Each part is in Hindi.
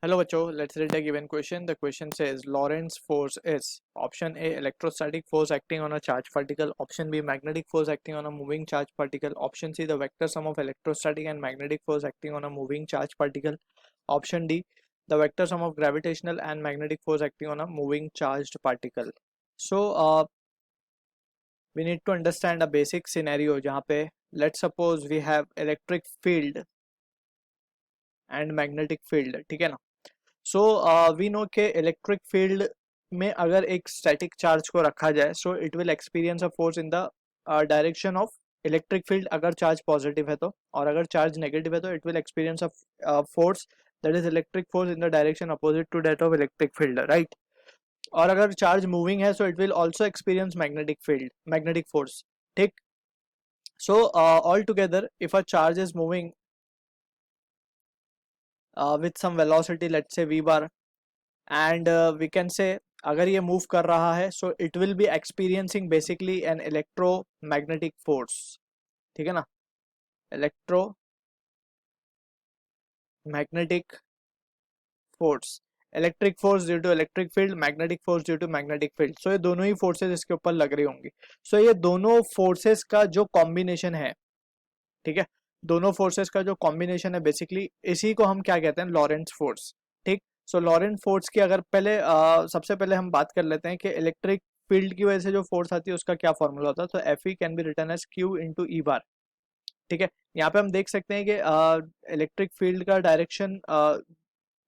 Hello बच्चों, let's read a given question. The question says Lorentz force is option A electrostatic force acting on a charged particle, option B magnetic force acting on a moving charged particle, option C the vector sum of electrostatic and magnetic force acting on a moving charged particle, option D the vector sum of gravitational and magnetic force acting on a moving charged particle. So we need to understand a basic scenario जहाँ पे let's suppose we have electric field and magnetic field, ठीक है ना. सो वी नो के इलेक्ट्रिक फील्ड में अगर एक स्टैटिक चार्ज को रखा जाए so it will experience a force in the direction of electric field अगर चार्ज पॉजिटिव है तो, और अगर चार्ज नेगेटिव है तो it will experience a force that is electric force in the direction opposite to that of electric field, right. और अगर चार्ज मूविंग है so it will also experience magnetic force, ठीक. So all together if a charge is moving with some velocity, let's say v bar, and we can say अगर ये मूव कर रहा है so it will be experiencing basically an electromagnetic force, ठीक है ना. Electromagnetic force, electric force due to electric field, magnetic force due to magnetic field. So ये दोनों ही फोर्सेस इसके ऊपर लग रही होंगी. सो ये दोनों फोर्सेस का जो कॉम्बिनेशन है, ठीक है, दोनों फोर्सेस का जो कॉम्बिनेशन है बेसिकली इसी को हम क्या कहते हैं, लॉरेंट्ज फोर्स, ठीक. सो लॉरेंट फोर्स की अगर पहले सबसे पहले हम बात कर लेते हैं कि इलेक्ट्रिक फील्ड की वजह से जो फोर्स आती है उसका क्या फॉर्मूला होता है. तो F E can be written as Q into E bar, ठीक है. यहाँ पे हम देख सकते हैं कि इलेक्ट्रिक फील्ड का डायरेक्शन,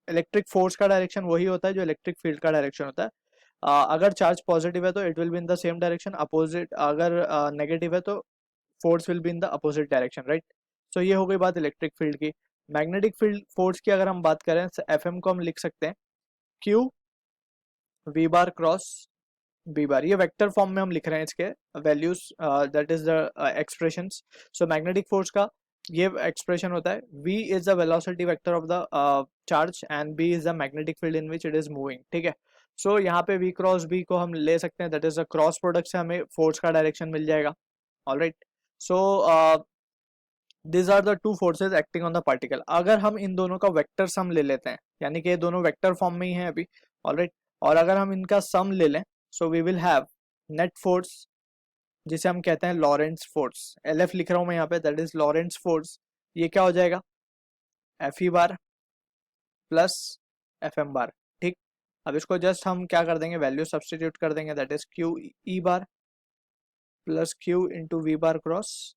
इलेक्ट्रिक फोर्स का डायरेक्शन वही होता है जो इलेक्ट्रिक फील्ड का डायरेक्शन होता है. अगर चार्ज पॉजिटिव है तो it will be in the same direction, opposite अगर नेगेटिव है तो force will be in the opposite direction, right. So ये हो गई बात इलेक्ट्रिक फील्ड की. मैग्नेटिक फील्ड फोर्स की अगर हम बात करें एफ एम को हम लिख सकते हैं q v bar cross b bar. ये वेक्टर फॉर्म में हम लिख रहे हैं इसके values, that is the expressions. So magnetic force का ये एक्सप्रेशन होता है v is the velocity vector of the charge and b is the magnetic field in which it is moving, ठीक है. सो यहाँ पे v क्रॉस b को हम ले सकते हैं, that is the cross product से हमें फोर्स का डायरेक्शन मिल जाएगा. Alright. So this are the two forces acting on the particle. अगर हम इन दोनों का वेक्टर सम ले लेते हैं, यानी कि ये दोनों वेक्टर फॉर्म में ही हैं अभी, ऑलराइट, और अगर हम इनका सम ले लें so we will have net force जिसे हम कहते हैं लॉरेंट्स फोर्स. एल एफ लिख रहा हूं मैं यहाँ पे, दैट इज लॉरेंट्स फोर्स. ये क्या हो जाएगा, F E bar plus F M बार, ठीक. अब इसको जस्ट हम क्या कर देंगे, वैल्यू सब्सटीट्यूट कर देंगे, that is q e bar plus q into v bar cross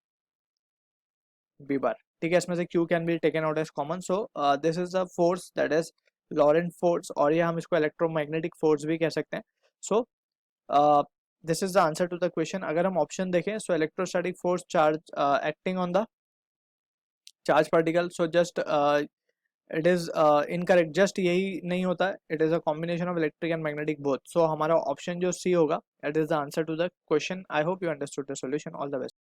b bar, ठीक है. इसमें से q can be taken out as common. So this is the force that is Lorentz force, और ये हम इसको इलेक्ट्रोमैग्नेटिक फोर्स भी कह सकते हैं. So this is the answer to the question. अगर हम ऑप्शन देखें so electrostatic force charge acting on the charge particle, so just it is incorrect. Just यही नहीं होता है, it is a combination of electric and magnetic both. So हमारा ऑप्शन जो सी होगा that is the answer to the question. I hope you understood the solution. All the best.